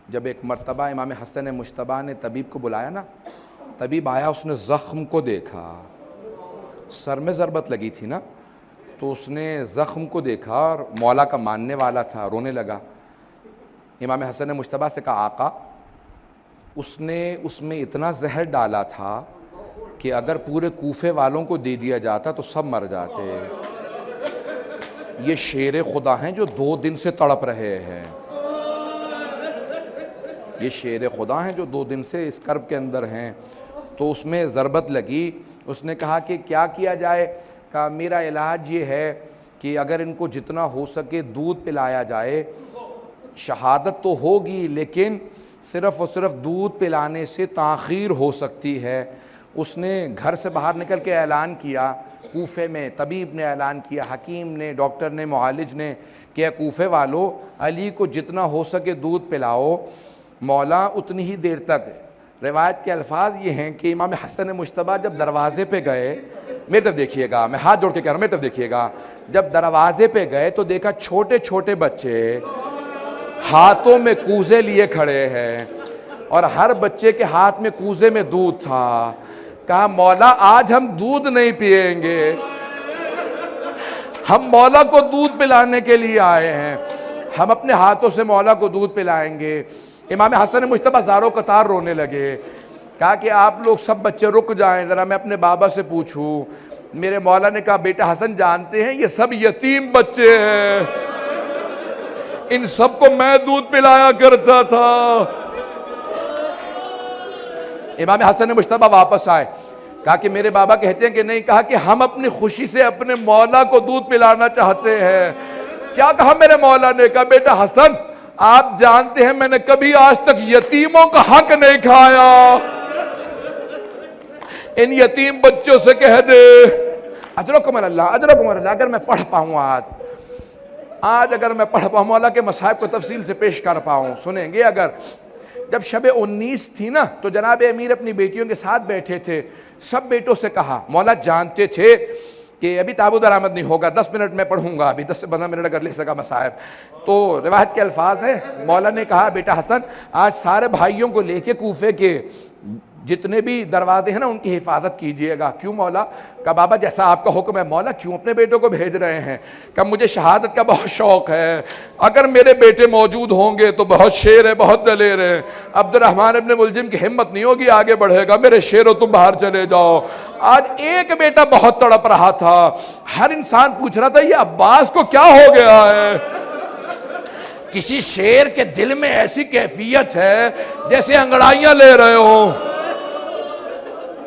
جب ایک مرتبہ امام حسن مجتبیٰ نے طبیب کو بلایا نا، طبیب آیا، اس نے زخم کو دیکھا، سر میں ضربت لگی تھی نا، تو اس نے زخم کو دیکھا اور مولا کا ماننے والا تھا، رونے لگا۔ امام حسن مجتبیٰ سے کہا آقا اس نے اس میں اتنا زہر ڈالا تھا کہ اگر پورے کوفے والوں کو دے دیا جاتا تو سب مر جاتے۔ یہ شیر خدا ہیں جو 2 دن سے تڑپ رہے ہیں، یہ شیر خدا ہیں جو 2 دن سے اس کرب کے اندر ہیں۔ تو اس میں ضربت لگی، اس نے کہا کہ کیا کیا جائے؟ کہا میرا علاج یہ ہے کہ اگر ان کو جتنا ہو سکے دودھ پلایا جائے، شہادت تو ہوگی لیکن صرف اور صرف دودھ پلانے سے تاخیر ہو سکتی ہے۔ اس نے گھر سے باہر نکل کے اعلان کیا کوفے میں، طبیب نے اعلان کیا، حکیم نے، ڈاکٹر نے، معالج نے، کہ کوفے والو علی کو جتنا ہو سکے دودھ پلاؤ، مولا اتنی ہی دیر تک۔ روایت کے الفاظ یہ ہیں کہ امام حسن مجتبیٰ جب دروازے پہ گئے، میری طرف دیکھیے گا، میں ہاتھ جوڑ کے کہہ رہا ہوں، میری طرف دیکھیے گا، جب دروازے پہ گئے تو دیکھا چھوٹے چھوٹے بچے ہاتھوں میں کوزے لیے کھڑے ہیں اور ہر بچے کے ہاتھ میں کوزے میں دودھ تھا۔ کہا مولا آج ہم دودھ نہیں پیئیں گے، ہم مولا کو دودھ پلانے کے لیے آئے ہیں، ہم اپنے ہاتھوں سے مولا کو دودھ پلائیں گے۔ امام حسن مجتبیٰ زاروں قطار رونے لگے۔ کہا کہ آپ لوگ سب بچے رک جائیں، ذرا میں اپنے بابا سے پوچھوں۔ میرے مولا نے کہا بیٹا حسن جانتے ہیں یہ سب یتیم بچے ہیں، ان سب کو میں دودھ پلایا کرتا تھا۔ امام حسن مجتبیٰ واپس آئے، کہا کہ میرے بابا کہتے ہیں کہ نہیں، کہا کہ ہم اپنی خوشی سے اپنے مولا کو دودھ پلانا چاہتے ہیں۔ کیا کہا میرے مولا نے؟ کہا بیٹا حسن آپ جانتے ہیں میں نے کبھی آج تک یتیموں کا حق نہیں کھایا، ان یتیم بچوں سے کہہ دے اجرکم اللہ، اجرکم اللہ۔ اگر میں پڑھ پاؤں آج اگر میں پڑھ پاؤں، مولا کے مصائب کو تفصیل سے پیش کر پاؤں، سنیں گے اگر۔ جب شب 19 تھی نا تو جناب امیر اپنی بیٹیوں کے ساتھ بیٹھے تھے، سب بیٹوں سے کہا، مولا جانتے تھے کہ ابھی تابوت درآمد نہیں ہوگا، 10 منٹ میں پڑھوں گا، ابھی 10 سے 15 منٹ اگر لے سکا مصائب۔ تو روایت کے الفاظ ہے، مولا نے کہا بیٹا حسن آج سارے بھائیوں کو لے کے کوفے کے جتنے بھی دروازے ہیں نا ان کی حفاظت کیجئے گا۔ کیوں مولا؟ کہا بابا جیسا آپ کا حکم ہے۔ مولا کیوں اپنے بیٹوں کو بھیج رہے ہیں؟ کہا مجھے شہادت کا بہت شوق ہے، اگر میرے بیٹے موجود ہوں گے تو بہت شیر ہے، بہت دلیر ہے، عبد الرحمن ابن ملجم کی ہمت نہیں ہوگی آگے بڑھے گا، میرے شیرو تم باہر چلے جاؤ۔ آج ایک بیٹا بہت تڑپ رہا تھا، ہر انسان پوچھ رہا تھا یہ عباس کو کیا ہو گیا ہے؟ کسی شیر کے دل میں ایسی کیفیت ہے جیسے انگڑائیاں لے رہے ہوں۔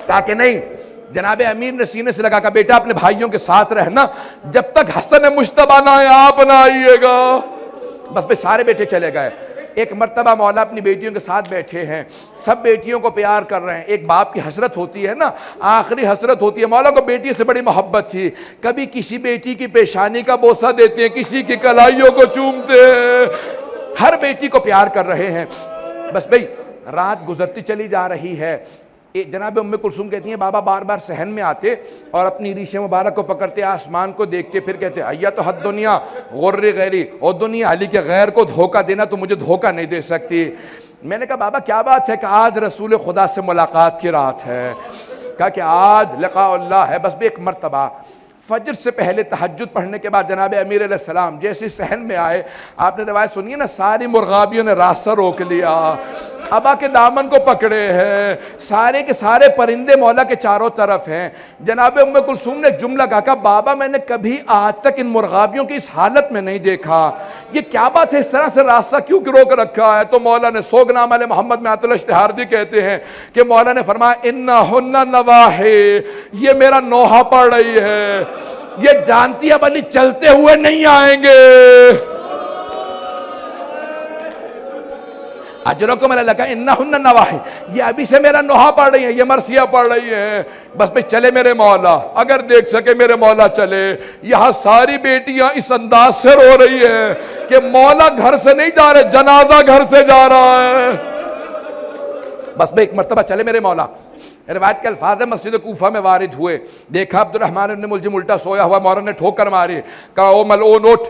کہا کہ نہیں، جناب امیر نے سینے سے لگا، کہا بیٹا اپنے بھائیوں کے ساتھ رہنا، جب تک حسن مجتبیٰ نہ آئے آپ نہ آئیے گا۔ بس بھئی سارے بیٹے چلے گئے۔ ایک مرتبہ مولا اپنی بیٹیوں کے ساتھ بیٹھے ہیں، سب بیٹیوں کو پیار کر رہے ہیں۔ ایک باپ کی حسرت ہوتی ہے نا، آخری حسرت ہوتی ہے۔ مولا کو بیٹی سے بڑی محبت تھی، کبھی کسی بیٹی کی پیشانی کا بوسہ دیتے ہیں، کسی کی کلائیوں کو چومتے ہیں، ہر بیٹی کو پیار کر رہے ہیں۔ بس بھئی رات گزرتی چلی جا رہی ہے۔ جناب ام کلثوم کہتی ہیں بابا بار بار صحن میں آتے اور اپنی ریش مبارک کو پکڑتے، آسمان کو دیکھتے، پھر کہتے ایت حد دنیا غر غیری، او دنیا علی کے غیر کو دھوکہ دینا تو مجھے دھوکہ نہیں دے سکتی۔ میں نے کہا بابا کیا بات ہے؟ کہ آج رسول خدا سے ملاقات کی رات ہے، کہا کہ آج لقاء اللہ ہے۔ بس بھی ایک مرتبہ فجر سے پہلے تہجد پڑھنے کے بعد جناب امیر علیہ السلام جیسے صحن میں آئے، آپ نے روایت سنی ہے نا، ساری مرغابیوں نے راستہ روک لیا، ابا کے دامن کو پکڑے ہیں، سارے کے سارے پرندے مولا کے چاروں طرف ہیں۔ جناب ام کلثوم نے جملہ کہا بابا میں نے کبھی آج تک ان مرغابیوں کی اس حالت میں نہیں دیکھا، یہ کیا بات ہے، اس طرح سے راستہ کیوں روک رکھا ہے؟ تو مولا نے سوگنام علیہ محمد میں آیت الاشتہاردی کہتے ہیں کہ مولا نے فرمایا انہن نواحی، یہ میرا نوحہ پڑھ رہی ہے، یہ جانتی اب علی چلتے ہوئے نہیں آئیں گے۔ اجرکم اللہ لکا انہن نواحی، یہ ابھی سے میرا نوحہ پڑھ رہی ہیں، یہ مرثیہ پڑھ رہی ہیں۔ بس بھئی چلے میرے مولا، اگر دیکھ سکے میرے مولا چلے۔ یہاں ساری بیٹیاں اس انداز سے رو رہی ہیں کہ مولا گھر سے نہیں جا رہے، جنازہ گھر سے جا رہا ہے۔ بس بھئی ایک مرتبہ چلے میرے مولا۔ روایت کے الفاظ مسجد کوفہ میں وارد ہوئے، دیکھا عبد الرحمن ابن ملجم الٹا سویا ہوا، مولا نے ٹھوکر ماری، کہا او ملعون اٹھ،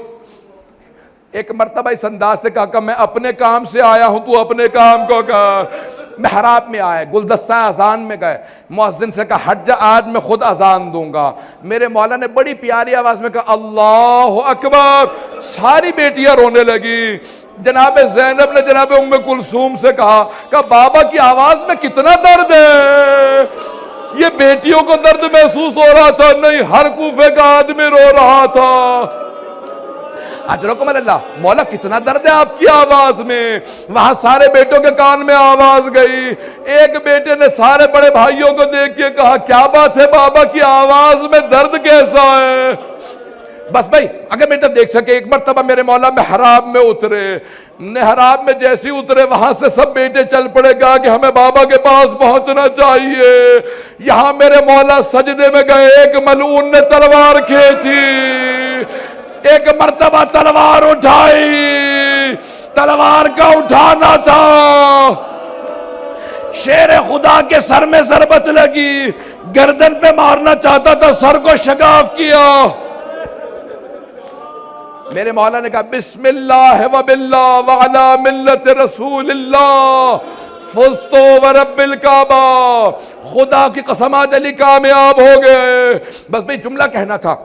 ایک مرتبہ اس انداز سے کہا کہ میں اپنے کام سے آیا ہوں، تو اپنے کام کو کر۔ محراب میں آئے، گلدستہ اذان میں گئے، مؤذن سے کہا ہٹ جا، آج میں خود اذان دوں گا۔ میرے مولا نے بڑی پیاری آواز میں کہا اللہ اکبر، ساری بیٹیاں رونے لگی۔ جناب زینب نے جناب ام کلثوم سے کہا کہ بابا کی آواز میں کتنا درد ہے۔ یہ بیٹیوں کو درد محسوس ہو رہا تھا؟ نہیں، ہر کوفے کا آدمی رو رہا تھا۔ اجرکم اللہ، مولا کتنا درد ہے آپ کی آواز میں۔ وہاں سارے بیٹوں کے کان میں آواز گئی۔ ایک بیٹے نے سارے بڑے بھائیوں کو دیکھ کے کہا کیا بات ہے بابا کی آواز میں درد کیسا ہے؟ بس بھائی اگر میں تب دیکھ سکے، ایک مرتبہ میرے مولا محراب میں اترے، محراب میں جیسے اترے وہاں سے سب بیٹے چل پڑے گا کہ ہمیں بابا کے پاس پہنچنا چاہیے۔ یہاں میرے مولا سجدے میں گئے، ایک ملعون نے تلوار کھینچی، ایک مرتبہ تلوار اٹھائی، تلوار کا اٹھانا تھا، شیر خدا کے سر میں ضربت لگی، گردن پہ مارنا چاہتا تھا، سر کو شگاف کیا۔ میرے مولا نے کہا بسم اللہ و باللہ وعلا ملت رسول اللہ فزت ورب الکعبہ، خدا کی قسم آج علی کامیاب ہو گئے۔ بس بھئی جملہ کہنا تھا،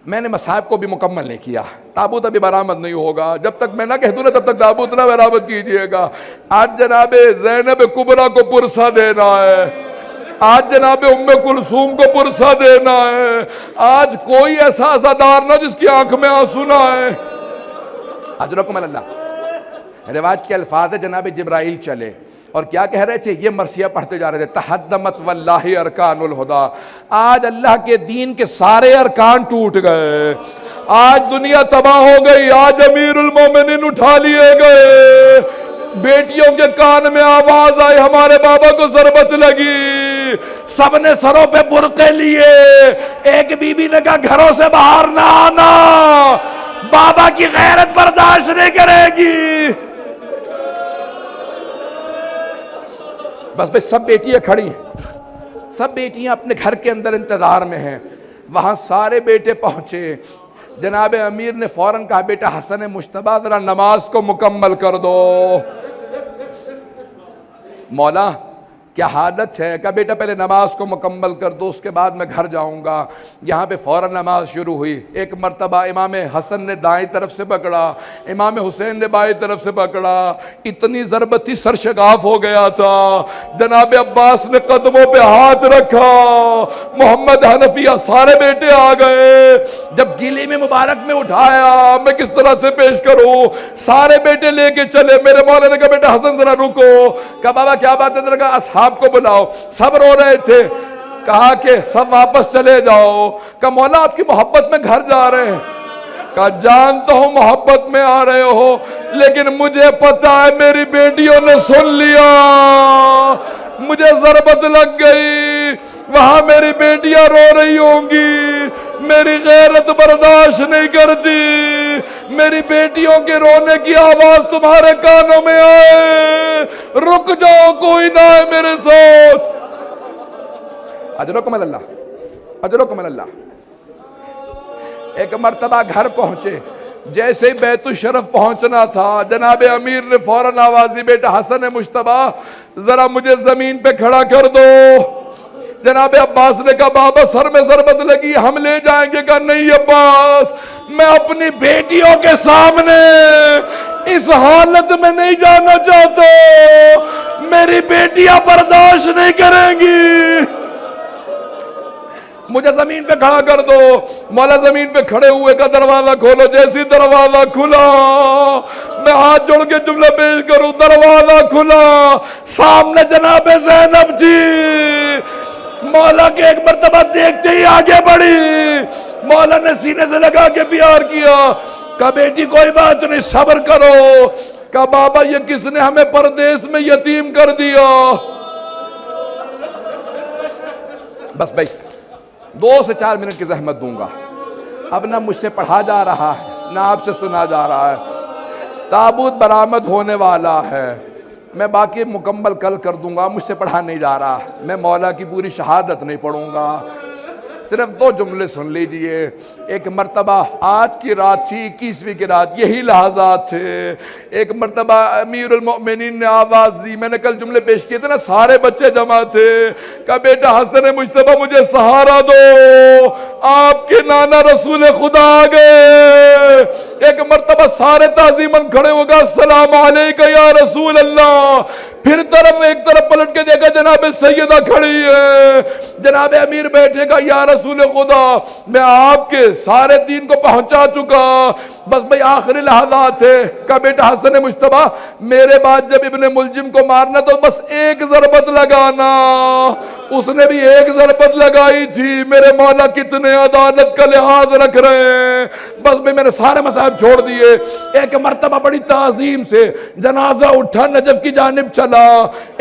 میں نے مصاحب کو بھی مکمل نہیں کیا، تابوت ابھی برآمد نہیں ہوگا، جب تک میں نہ کہہ دوں نا تب تک تابوت نہ برآمد کیجئے گا۔ آج جناب زینب کبریٰ کو پرسہ دینا ہے، آج جناب ام کلثوم کو پرسہ دینا ہے، آج کوئی ایسا عزادار نہ جس کی آنکھ میں آنسو نہ آئے۔ اجرکم اللہ، روایت کے الفاظ ہے جناب جبرائیل چلے اور کیا کہہ رہے تھے؟ یہ مرثیہ پڑھتے جا رہے تھے، تحدمت واللہ ارکان الہدا، آج اللہ کے دین کے سارے ارکان ٹوٹ گئے، آج دنیا تباہ ہو گئی، آج امیر المومنین اٹھا لیے گئے۔ بیٹیوں کے کان میں آواز آئی، ہمارے بابا کو ضربت لگی، سب نے سروں پہ برقعے لیے، ایک بی بی نے کہا گھروں سے باہر نہ آنا، بابا کی غیرت برداشت نہیں کرے گی۔ بس بس سب بیٹیاں کھڑی ہیں، سب بیٹیاں اپنے گھر کے اندر انتظار میں ہیں۔ وہاں سارے بیٹے پہنچے، جناب امیر نے فوراً کہا بیٹا حسن مجتبیٰ ذرا نماز کو مکمل کر دو۔ مولا کیا حالت ہے؟ کہا بیٹا پہلے نماز کو مکمل کر دو، اس کے بعد میں گھر جاؤں گا۔ یہاں پہ فوراً نماز شروع ہوئی۔ ایک مرتبہ امام حسن نے دائیں طرف سے پکڑا، امام حسین نے بائیں طرف سے پکڑا، اتنی ضربت تھی سر شگاف ہو گیا تھا۔ جناب عباس نے قدموں پہ ہاتھ رکھا، محمد حنفیہ سارے بیٹے آ گئے۔ جب گلی میں مبارک میں اٹھایا، میں کس طرح سے پیش کروں؟ سارے بیٹے لے کے چلے۔ میرے مولا نے کہا بیٹا حسن ذرا رکو۔ کہا بابا کیا بات ہے؟ نے کہا اصحاب کو بلاؤ، سب رو رہے تھے۔ کہا کہ سب واپس چلے جاؤ۔ کہا مولا آپ کی محبت میں گھر جا رہے ہیں۔ کہا جانتا ہوں محبت میں آ رہے ہو، لیکن مجھے پتا ہے میری بیٹیوں نے سن لیا، مجھے ضربت لگ گئی، وہاں میری بیٹیاں رو رہی ہوں گی، میری غیرت برداشت نہیں کرتی، میری بیٹیوں کے رونے کی آواز تمہارے کانوں میں آئے، رک جاؤ کوئی نہ ہے میرے ساتھ۔ اجرکم اللہ، اجرکم اللہ۔ ایک مرتبہ گھر پہنچے، جیسے ہی بیت الشرف پہنچنا تھا جناب امیر نے فوراً آواز دی بیٹا حسن مجتبیٰ ذرا مجھے زمین پہ کھڑا کر دو۔ جناب عباس نے کہا بابا سر میں ضربت لگی، ہم لے جائیں گے۔ کہا نہیں عباس، میں اپنی بیٹیوں کے سامنے اس حالت میں نہیں جانا چاہتا، میری بیٹیاں برداشت نہیں کریں گی، مجھے زمین پہ کھڑا کر دو۔ مولا زمین پہ کھڑے ہوئے کا دروازہ کھولو، جیسی دروازہ کھلا میں ہاتھ جوڑ کے جملہ پیش کروں، دروازہ کھلا، سامنے جناب زینب جی مولا کے ایک مرتبہ دیکھتے ہی آگے بڑھی، مولا نے سینے سے لگا کے پیار کیا۔ کہا بیٹی کوئی بات نہیں صبر کرو۔ کہا بابا یہ کس نے ہمیں پردیس میں یتیم کر دیا؟ بس بھائی 2 سے 4 منٹ کی زحمت دوں گا، اب نہ مجھ سے پڑھا جا رہا ہے نہ آپ سے سنا جا رہا ہے، تابوت برآمد ہونے والا ہے، میں باقی مکمل کل کر دوں گا، مجھ سے پڑھا نہیں جا رہا، میں مولا کی پوری شہادت نہیں پڑھوں گا، صرف 2 جملے سن لیجئے. ایک مرتبہ آج کی رات تھی 21ویں کی رات, یہی لحظات تھے. ایک مرتبہ امیر المؤمنین نے آواز دی, میں نے کل جملے پیش کیے تھے نا, سارے بچے جمع تھے, کہا بیٹا حسن مجتبیٰ مجھے سہارا دو, آپ کے نانا رسول خدا آ گئے. ایک مرتبہ سارے تعظیماً کھڑے ہو گئے, السلام علیکہ یا رسول اللہ. پھر ایک طرف پلٹ کے دیکھا جناب سیدہ کھڑی ہے, جناب امیر بیٹھے گا, یا رسول خدا میں آپ کے سارے دین کو پہنچا چکا, بس بھئی آخری لحظات ہے. کہا بیٹا حسن مجتبیٰ میرے بعد جب ابن ملجم کو مارنا تو بس ایک ضربت لگانا. اس نے بھی ایک ضربت لگائی تھی. میرے مولا کتنے عدالت کا لحاظ رکھ رہے ہیں. بس میں نے سارے مصائب چھوڑ دیے. ایک مرتبہ بڑی تعظیم سے جنازہ اٹھا, نجف کی جانب چلا.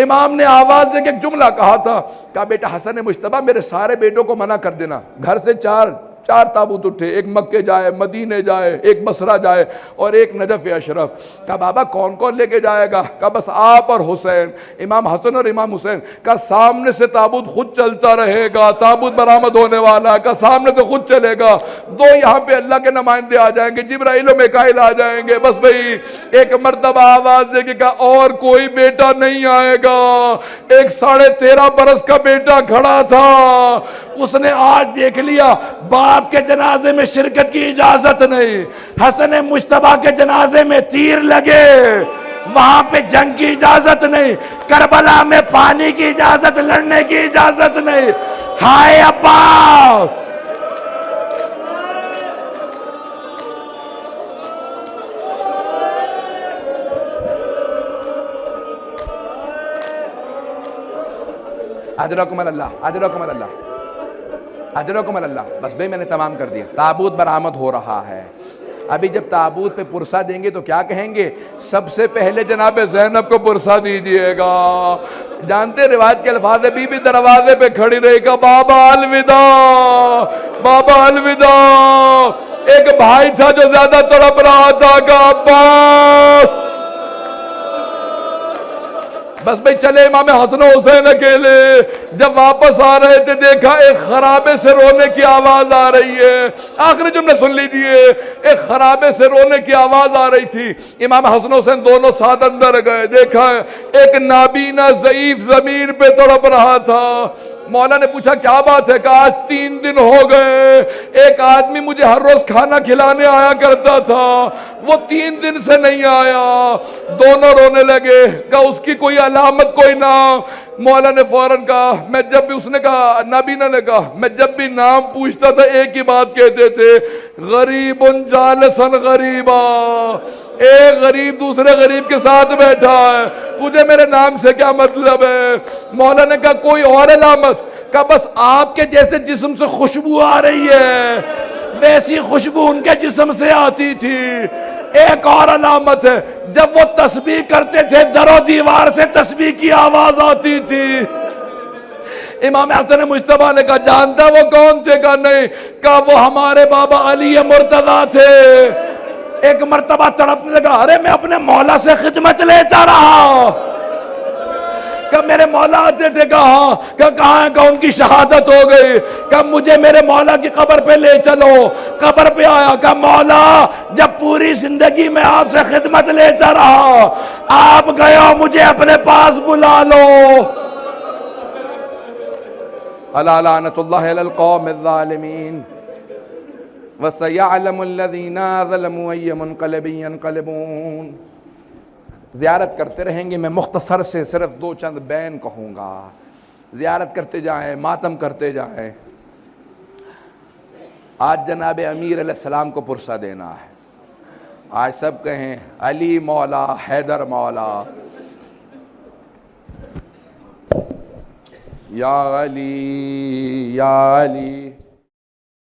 امام نے آواز دے کے ایک جملہ کہا تھا, کہا بیٹا حسن مجتبیٰ میرے سارے بیٹوں کو منع کر دینا, گھر سے چار تابوت اٹھے, ایک مکے جائے, مدینے جائے, ایک بصرہ جائے اور ایک نجف اشرف. کہا بابا کون کون لے کے جائے گا؟ کہا بس آپ اور حسین, امام حسن اور امام حسین. کہا سامنے سے تابوت خود چلتا رہے گا, تابوت برآمد ہونے والا. کہا سامنے سے خود چلے گا, 2 یہاں پہ اللہ کے نمائندے آ جائیں گے, جبرائیل و میکائیل آ جائیں گے. بس بھئی ایک مرتبہ آواز دے کے کہا اور کوئی بیٹا نہیں آئے گا. ایک 13.5 برس کا بیٹا کھڑا تھا, اس نے آج دیکھ لیا باپ کے جنازے میں شرکت کی اجازت نہیں, حسن مجتبیٰ کے جنازے میں تیر لگے, وہاں پہ جنگ کی اجازت نہیں, کربلا میں پانی کی اجازت, لڑنے کی اجازت نہیں. ہائے عباس, اجرکم اللہ, اجرکم اللہ, اجرکم اللہ. بس بھئی میں نے تمام کر دیا. تابوت برآمد ہو رہا ہے. ابھی جب تابوت پہ پرسہ دیں گے تو کیا کہیں گے؟ سب سے پہلے جناب زینب کو پرسہ دیجئے گا. جانتے روایت کے الفاظ ہے, بی بی دروازے پہ کھڑی رہی, کہا بابا الوداع, بابا الوداع. ایک بھائی تھا جو زیادہ تڑپ رہا تھا, کہا عباس. بس بھئی چلے امام حسن و حسین اکیلے. جب واپس آ رہے تھے دیکھا ایک خرابے سے رونے کی آواز آ رہی ہے. آخری جملے سن لیجئے, ایک خرابے سے رونے کی آواز آ رہی تھی. امام حسن و حسین دونوں ساتھ اندر گئے, دیکھا ایک نابینا ضعیف زمین پہ تڑپ رہا تھا. مولا نے پوچھا کیا بات ہے؟ کہا آج 3 دن ہو گئے, ایک آدمی مجھے ہر روز کھانا کھلانے آیا کرتا تھا, وہ 3 دن سے نہیں آیا. دونوں رونے لگے. کہا اس کی کوئی علامت, کوئی نام؟ مولا نے فوراً کہا, میں جب بھی, اس نے کہا, نابینا نے کہا, میں جب بھی نام پوچھتا تھا ایک ہی بات کہتے تھے, غریب جالسن غریبا. ایک غریب دوسرے غریب کے ساتھ بیٹھا ہے, تجھے میرے نام سے کیا مطلب ہے؟ مولا نے کہا کوئی اور علامت؟ کہا بس آپ کے جیسے جسم سے خوشبو آ رہی ہے, ویسی خوشبو ان کے جسم سے آتی تھی. ایک اور علامت ہے, جب وہ تسبیح کرتے تھے در و دیوار سے تسبیح کی آواز آتی تھی. امام حسن مجتبیٰ نے کہا جانتا وہ کون تھے؟ کہا نہیں. کہا وہ ہمارے بابا علی مرتضیٰ تھے. ایک مرتبہ تڑپنے لگا, ارے میں اپنے مولا سے خدمت لیتا رہا. کہ میرے مولا آتے تھے, کہاں؟ کہ کہاں ہے؟ کہ ان کی شہادت ہو گئی. کہ مجھے میرے مولا کی قبر پہ لے چلو. قبر پہ آیا, کہ مولا جب پوری زندگی میں آپ سے خدمت لیتا رہا, آپ گئے ہو, مجھے اپنے پاس بلا لو. الا لعنت اللہ علی القوم الظالمین وَسَيَعْلَمُ الَّذِينَ ظَلَمُوا أَيَّ مُنْقَلَبٍ يَنْقَلِبُونَ. زیارت کرتے رہیں گے. میں مختصر سے صرف 2 چند بین کہوں گا. زیارت کرتے جائیں, ماتم کرتے جائیں. آج جناب امیر علیہ السلام کو پرسہ دینا ہے. آج سب کہیں علی مولا, حیدر مولا. یا علی یا علی